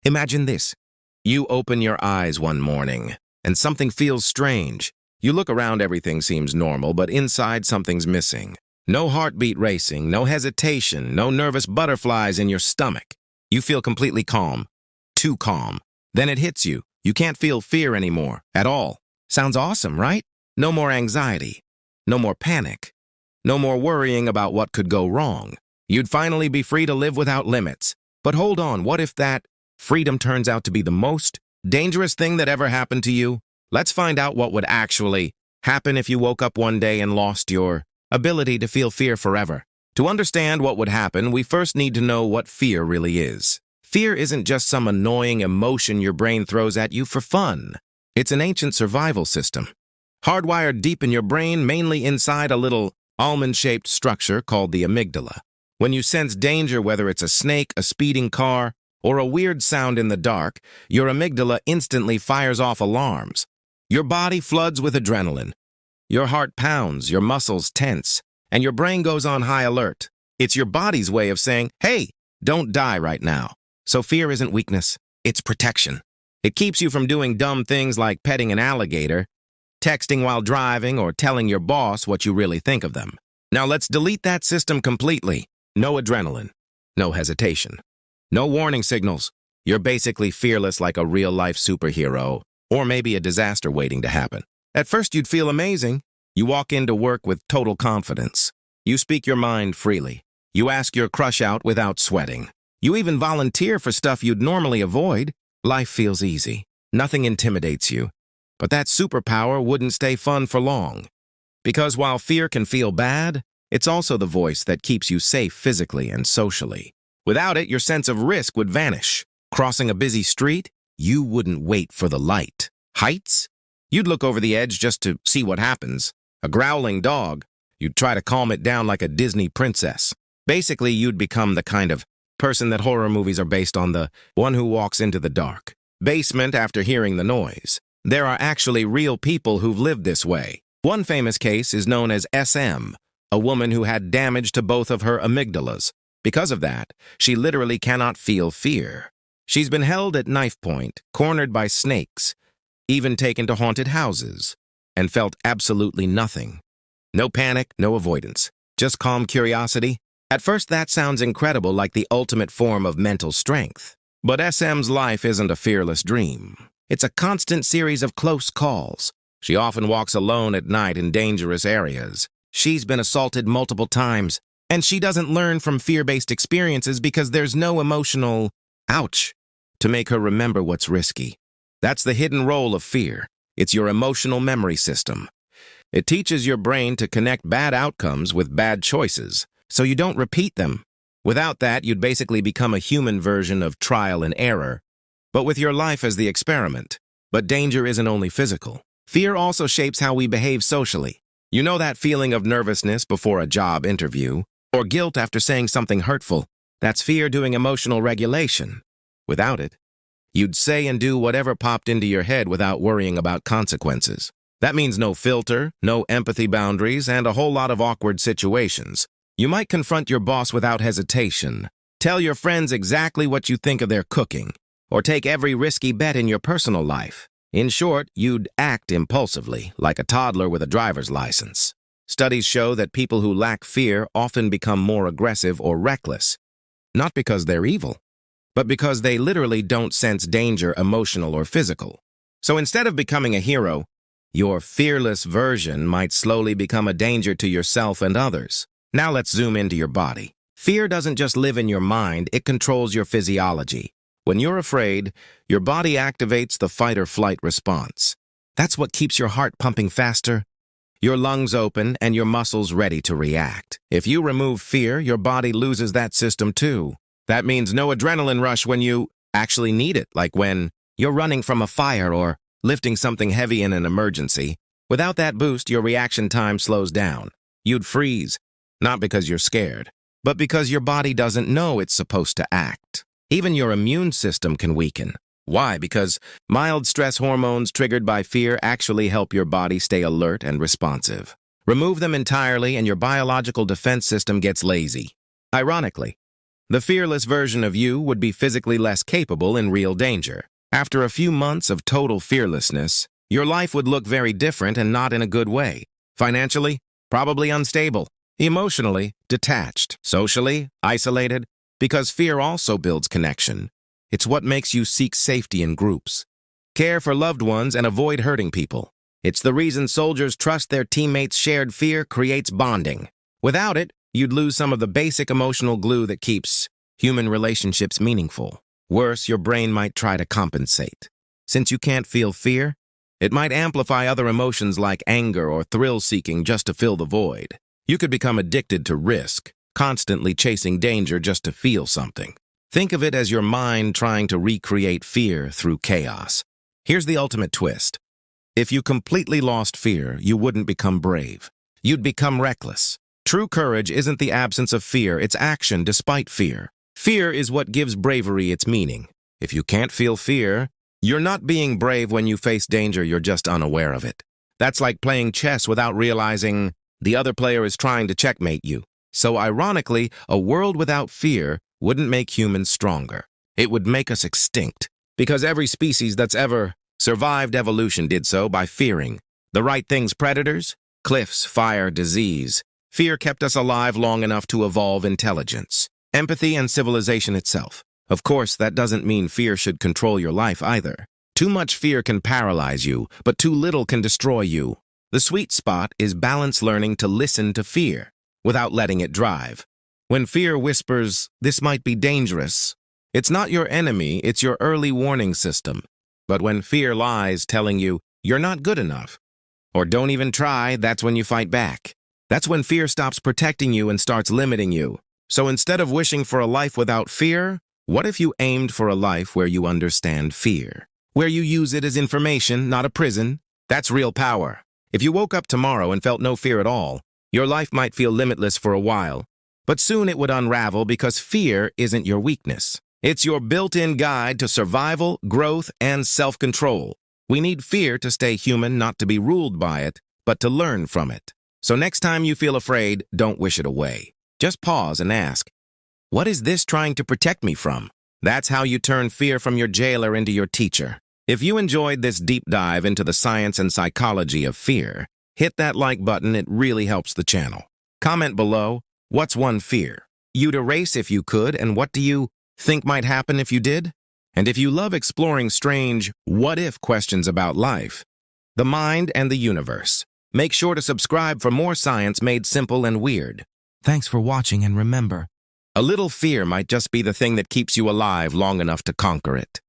Imagine this. You open your eyes one morning, and something feels strange. You look around, everything seems normal, but inside something's missing. No heartbeat racing, no hesitation, no nervous butterflies in your stomach. You feel completely calm. Too calm. Then it hits you. You can't feel fear anymore, at all. Sounds awesome, right? No more anxiety. No more panic. No more worrying about what could go wrong. You'd finally be free to live without limits. But hold on, what if that freedom turns out to be the most dangerous thing that ever happened to you? Let's find out what would actually happen if you woke up one day and lost your ability to feel fear forever. To understand what would happen, we first need to know what fear really is. Fear isn't just some annoying emotion your brain throws at you for fun. It's an ancient survival system, hardwired deep in your brain, mainly inside a little almond-shaped structure called the amygdala. When you sense danger, whether it's a snake, a speeding car, or a weird sound in the dark, your amygdala instantly fires off alarms. Your body floods with adrenaline. Your heart pounds, your muscles tense, and your brain goes on high alert. It's your body's way of saying, hey, don't die right now. So fear isn't weakness, it's protection. It keeps you from doing dumb things like petting an alligator, texting while driving, or telling your boss what you really think of them. Now let's delete that system completely. No adrenaline, no hesitation, no warning signals. You're basically fearless like a real-life superhero, or maybe a disaster waiting to happen. At first you'd feel amazing. You walk into work with total confidence. You speak your mind freely. You ask your crush out without sweating. You even volunteer for stuff you'd normally avoid. Life feels easy. Nothing intimidates you. But that superpower wouldn't stay fun for long. Because while fear can feel bad, it's also the voice that keeps you safe physically and socially. Without it, your sense of risk would vanish. Crossing a busy street, you wouldn't wait for the light. Heights? You'd look over the edge just to see what happens. A growling dog, you'd try to calm it down like a Disney princess. Basically, you'd become the kind of person that horror movies are based on, the one who walks into the dark basement after hearing the noise. There are actually real people who've lived this way. One famous case is known as SM, a woman who had damage to both of her amygdalas. Because of that, she literally cannot feel fear. She's been held at knife point, cornered by snakes, even taken to haunted houses, and felt absolutely nothing. No panic, no avoidance, just calm curiosity. At first, that sounds incredible, like the ultimate form of mental strength. But SM's life isn't a fearless dream. It's a constant series of close calls. She often walks alone at night in dangerous areas. She's been assaulted multiple times, and she doesn't learn from fear-based experiences because there's no emotional ouch to make her remember what's risky. That's the hidden role of fear. It's your emotional memory system. It teaches your brain to connect bad outcomes with bad choices, so you don't repeat them. Without that, you'd basically become a human version of trial and error, but with your life as the experiment. But danger isn't only physical. Fear also shapes how we behave socially. You know that feeling of nervousness before a job interview, or guilt after saying something hurtful? That's fear doing emotional regulation. Without it, you'd say and do whatever popped into your head without worrying about consequences. That means no filter, no empathy boundaries, and a whole lot of awkward situations. You might confront your boss without hesitation, tell your friends exactly what you think of their cooking, or take every risky bet in your personal life. In short, you'd act impulsively, like a toddler with a driver's license. Studies show that people who lack fear often become more aggressive or reckless, not because they're evil, but because they literally don't sense danger, emotional or physical. So instead of becoming a hero, your fearless version might slowly become a danger to yourself and others. Now let's zoom into your body. Fear doesn't just live in your mind, it controls your physiology. When you're afraid, your body activates the fight or flight response. That's what keeps your heart pumping faster, your lungs open, and your muscles ready to react. If you remove fear, your body loses that system too. That means no adrenaline rush when you actually need it, like when you're running from a fire or lifting something heavy in an emergency. Without that boost, your reaction time slows down. You'd freeze, not because you're scared, but because your body doesn't know it's supposed to act. Even your immune system can weaken. Why? Because mild stress hormones triggered by fear actually help your body stay alert and responsive. Remove them entirely and your biological defense system gets lazy. Ironically, The fearless version of you would be physically less capable in real danger. After a few months of total fearlessness, your life would look very different and not in a good way. Financially, probably unstable. Emotionally, detached. Socially, isolated. Because fear also builds connection. It's what makes you seek safety in groups. Care for loved ones and avoid hurting people. It's the reason soldiers trust their teammates' shared fear creates bonding. Without it, you'd lose some of the basic emotional glue that keeps human relationships meaningful. Worse, your brain might try to compensate. Since you can't feel fear, it might amplify other emotions like anger or thrill-seeking just to fill the void. You could become addicted to risk, constantly chasing danger just to feel something. Think of it as your mind trying to recreate fear through chaos. Here's the ultimate twist. If you completely lost fear, you wouldn't become brave. You'd become reckless. True courage isn't the absence of fear, it's action despite fear. Fear is what gives bravery its meaning. If you can't feel fear, you're not being brave when you face danger, you're just unaware of it. That's like playing chess without realizing the other player is trying to checkmate you. So ironically, a world without fear wouldn't make humans stronger. It would make us extinct. Because every species that's ever survived evolution did so by fearing. The right things: predators, cliffs, fire, disease. Fear kept us alive long enough to evolve intelligence, empathy, and civilization itself. Of course, that doesn't mean fear should control your life either. Too much fear can paralyze you, but too little can destroy you. The sweet spot is balance, learning to listen to fear without letting it drive. When fear whispers, "This might be dangerous," it's not your enemy, it's your early warning system. But when fear lies telling you, "You're not good enough," or "Don't even try," that's when you fight back. That's when fear stops protecting you and starts limiting you. So instead of wishing for a life without fear, what if you aimed for a life where you understand fear? Where you use it as information, not a prison? That's real power. If you woke up tomorrow and felt no fear at all, your life might feel limitless for a while. But soon it would unravel because fear isn't your weakness. It's your built-in guide to survival, growth, and self-control. We need fear to stay human, not to be ruled by it, but to learn from it. So next time you feel afraid, don't wish it away. Just pause and ask, what is this trying to protect me from? That's how you turn fear from your jailer into your teacher. If you enjoyed this deep dive into the science and psychology of fear, hit that like button, it really helps the channel. Comment below, what's one fear you'd erase if you could, and what do you think might happen if you did? And if you love exploring strange what-if questions about life, the mind, and the universe, make sure to subscribe for more science made simple and weird. Thanks for watching, and remember, a little fear might just be the thing that keeps you alive long enough to conquer it.